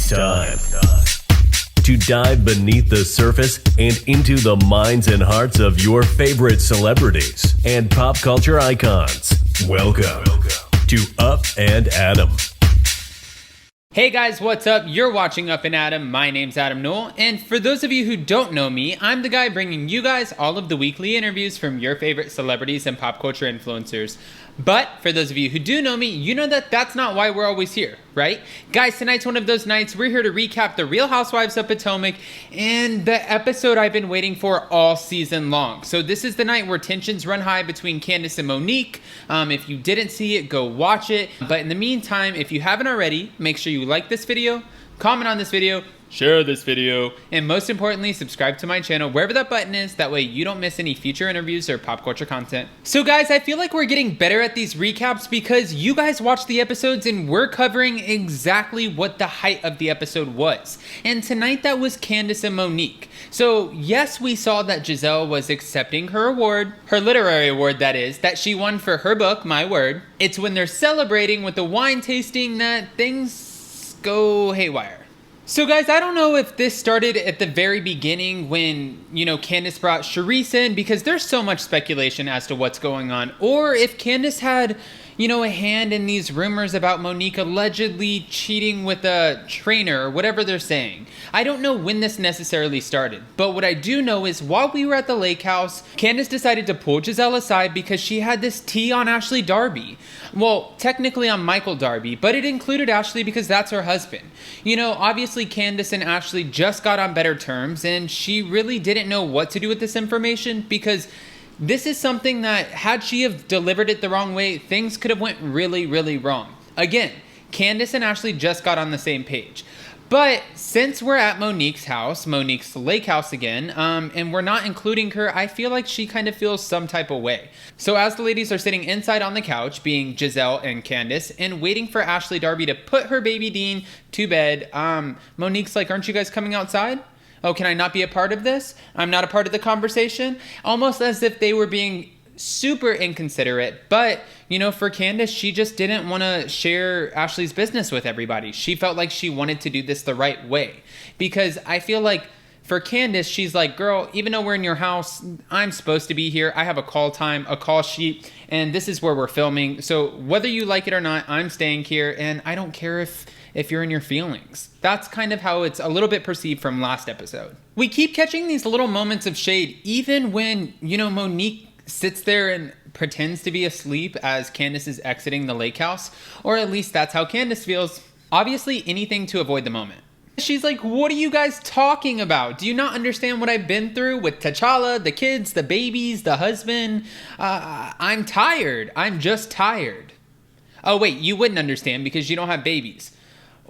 It's time to dive beneath the surface and into the minds and hearts of your favorite celebrities and pop culture icons. Welcome to Up and Adam. Hey guys, what's up? You're watching Up and Adam. My name's Adam Newell, and for those of you who don't know me, I'm the guy bringing you guys all of the weekly interviews from your favorite celebrities and pop culture influencers. But for those of you who do know me, you know that that's not why we're always here, right? Guys, tonight's one of those nights. We're here to recap The Real Housewives of Potomac and the episode I've been waiting for all season long. So this is the night where tensions run high between Candace and Monique. If you didn't see it, go watch it. But in the meantime, if you haven't already, make sure you like this video, comment on this video, share this video, and most importantly, subscribe to my channel wherever that button is. That way you don't miss any future interviews or pop culture content. So guys, I feel like we're getting better at these recaps because you guys watch the episodes and we're covering exactly what the height of the episode was. And tonight that was Candace and Monique. So yes, we saw that Giselle was accepting her award, her literary award that is, that she won for her book, My Word. It's when they're celebrating with the wine tasting that things go haywire. So guys, I don't know if this started at the very beginning when, Candace brought Charisse in, because there's so much speculation as to what's going on, or if Candace had, a hand in these rumors about Monique allegedly cheating with a trainer or whatever they're saying. I don't know when this necessarily started, but what I do know is while we were at the lake house, Candace decided to pull Giselle aside because she had this tea on Ashley Darby. Well, technically on Michael Darby, but it included Ashley because that's her husband. Obviously Candace and Ashley just got on better terms and she really didn't know what to do with this information because this is something that, had she have delivered it the wrong way, things could have went really, really wrong. Again, Candace and Ashley just got on the same page. But since we're at Monique's house, Monique's lake house again, and we're not including her, I feel like she kind of feels some type of way. So as the ladies are sitting inside on the couch, being Giselle and Candace, and waiting for Ashley Darby to put her baby Dean to bed, Monique's like, aren't you guys coming outside? Oh, can I not be a part of this? I'm not a part of the conversation? Almost as if they were being super inconsiderate. But, for Candace, she just didn't want to share Ashley's business with everybody. She felt like she wanted to do this the right way. Because I feel like for Candace, she's like, girl, even though we're in your house, I'm supposed to be here. I have a call time, a call sheet, and this is where we're filming. So whether you like it or not, I'm staying here, and I don't care if you're in your feelings. That's kind of how it's a little bit perceived from last episode. We keep catching these little moments of shade, even when, Monique sits there and pretends to be asleep as Candace is exiting the lake house, or at least that's how Candace feels. Obviously, anything to avoid the moment. She's like, what are you guys talking about? Do you not understand what I've been through with T'Challa, the kids, the babies, the husband? I'm tired. I'm just tired. Oh, wait, you wouldn't understand because you don't have babies.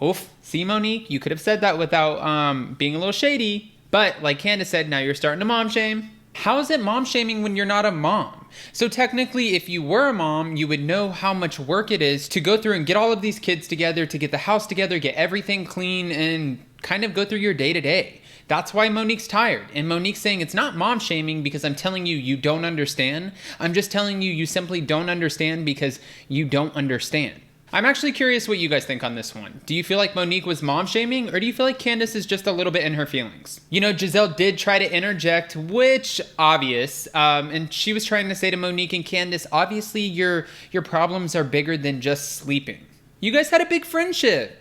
Oof, see, Monique, you could have said that without being a little shady. But like Candace said, now you're starting to mom shame. How is it mom shaming when you're not a mom? So technically, if you were a mom, you would know how much work it is to go through and get all of these kids together, to get the house together, get everything clean, and kind of go through your day to day. That's why Monique's tired. And Monique's saying it's not mom shaming because I'm telling you, you don't understand. I'm just telling you, you simply don't understand because you don't understand. I'm actually curious what you guys think on this one. Do you feel like Monique was mom shaming, or do you feel like Candace is just a little bit in her feelings? Giselle did try to interject, which obvious, and she was trying to say to Monique and Candace, obviously your problems are bigger than just sleeping. You guys had a big friendship.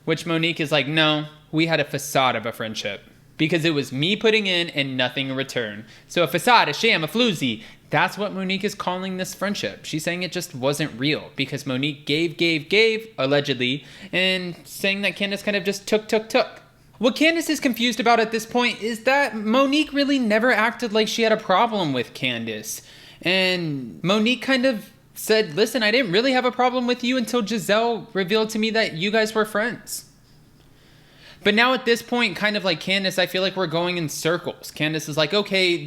Which Monique is like, no, we had a facade of a friendship. Because it was me putting in and nothing in return. So a facade, a sham, a floozy. That's what Monique is calling this friendship. She's saying it just wasn't real because Monique gave, allegedly, and saying that Candace kind of just took. What Candace is confused about at this point is that Monique really never acted like she had a problem with Candace. And Monique kind of said, listen, I didn't really have a problem with you until Giselle revealed to me that you guys were friends. But now at this point, kind of like Candace, I feel like we're going in circles. Candace is like, okay,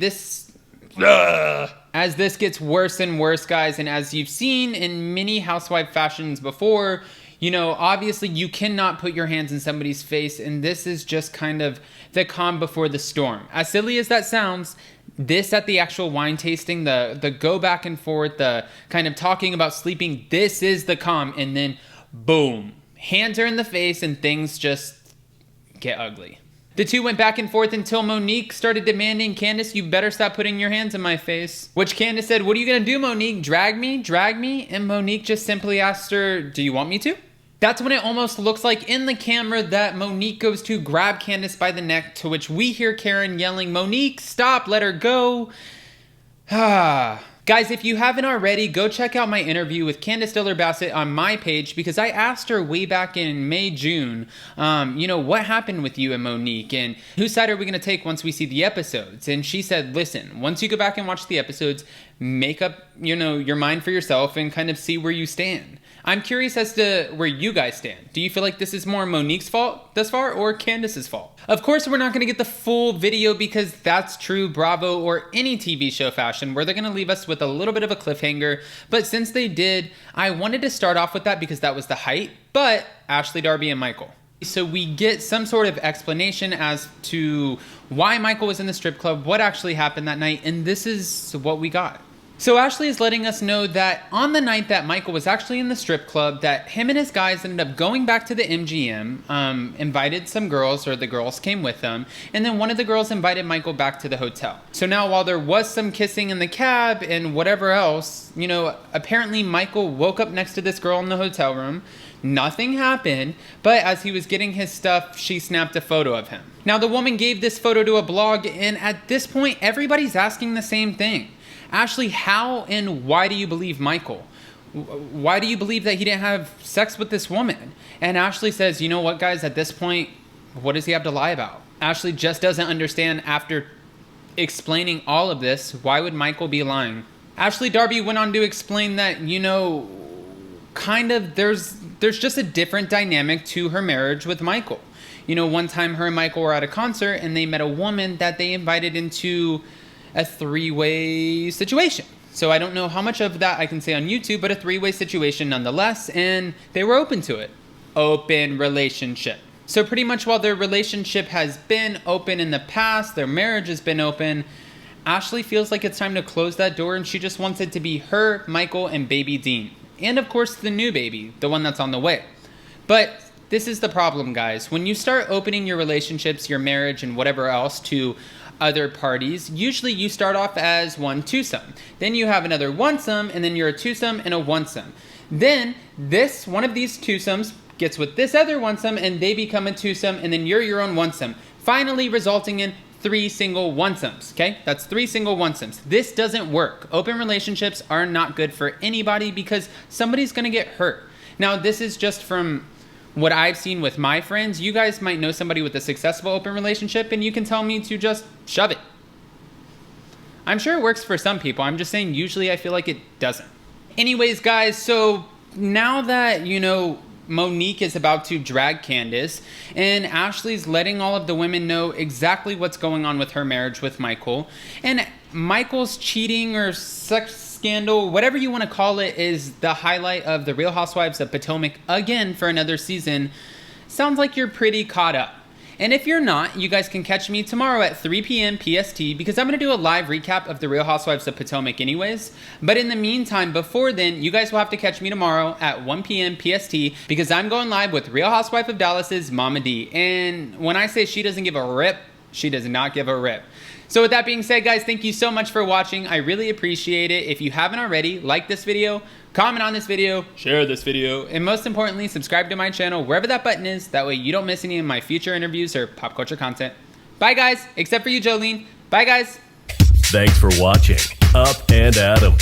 as this gets worse and worse, guys, and as you've seen in many housewife fashions before, obviously you cannot put your hands in somebody's face, and this is just kind of the calm before the storm. As silly as that sounds, this at the actual wine tasting, the go back and forth, the kind of talking about sleeping, this is the calm, and then boom, hands are in the face and things just get ugly. The two went back and forth until Monique started demanding, Candace, you better stop putting your hands in my face. Which Candace said, what are you gonna do, Monique? Drag me? Drag me? And Monique just simply asked her, do you want me to? That's when it almost looks like in the camera that Monique goes to grab Candace by the neck, to which we hear Karen yelling, Monique, stop, let her go. Guys, if you haven't already, go check out my interview with Candace Diller Bassett on my page, because I asked her way back in May, June, what happened with you and Monique, and whose side are we going to take once we see the episodes? And she said, listen, once you go back and watch the episodes, make up, your mind for yourself and kind of see where you stand. I'm curious as to where you guys stand. Do you feel like this is more Monique's fault thus far or Candace's fault? Of course, we're not going to get the full video because that's true Bravo or any TV show fashion where they're going to leave us with a little bit of a cliffhanger. But since they did, I wanted to start off with that because that was the height. But Ashley, Darby, and Michael. So we get some sort of explanation as to why Michael was in the strip club, what actually happened that night, and this is what we got. So Ashley is letting us know that on the night that Michael was actually in the strip club, that him and his guys ended up going back to the MGM, invited some girls, or the girls came with them, and then one of the girls invited Michael back to the hotel. So now while there was some kissing in the cab and whatever else, apparently Michael woke up next to this girl in the hotel room. Nothing happened, but as he was getting his stuff, she snapped a photo of him. Now the woman gave this photo to a blog, and at this point, everybody's asking the same thing. Ashley, how and why do you believe Michael? Why do you believe that he didn't have sex with this woman? And Ashley says, you know what, guys, at this point, what does he have to lie about? Ashley just doesn't understand after explaining all of this, why would Michael be lying? Ashley Darby went on to explain that, there's just a different dynamic to her marriage with Michael. One time her and Michael were at a concert and they met a woman that they invited into a three-way situation. So I don't know how much of that I can say on YouTube, but a three-way situation nonetheless, and they were open to it. Open relationship. So pretty much while their relationship has been open in the past, their marriage has been open, Ashley feels like it's time to close that door, and she just wants it to be her, Michael, and baby Dean. And of course the new baby, the one that's on the way. But this is the problem, guys. When you start opening your relationships, your marriage, and whatever else to other parties, usually you start off as one twosome. Then you have another onesome, and then you're a twosome and a onesome. Then one of these twosomes gets with this other onesome, and they become a twosome, and then you're your own onesome, finally resulting in 3 single onesomes. Okay, that's 3 single onesomes. This doesn't work. Open relationships are not good for anybody because somebody's gonna get hurt. Now, this is just from what I've seen with my friends. You guys might know somebody with a successful open relationship and you can tell me to just shove it. I'm sure it works for some people. I'm just saying usually I feel like it doesn't. Anyways, guys, so now that, Monique is about to drag Candace and Ashley's letting all of the women know exactly what's going on with her marriage with Michael, and Michael's cheating or sex scandal, whatever you want to call it, is the highlight of the Real Housewives of Potomac again for another season. Sounds like you're pretty caught up. And if you're not, you guys can catch me tomorrow at 3 p.m. PST because I'm going to do a live recap of the Real Housewives of Potomac anyways. But in the meantime, before then, you guys will have to catch me tomorrow at 1 p.m. PST because I'm going live with Real Housewife of Dallas's Mama D. And when I say she doesn't give a rip, she does not give a rip. So with that being said, guys, thank you so much for watching. I really appreciate it. If you haven't already, like this video, comment on this video, share this video, and most importantly, subscribe to my channel wherever that button is. That way you don't miss any of my future interviews or pop culture content. Bye, guys. Except for you, Jolene. Bye, guys. Thanks for watching Up and Adam.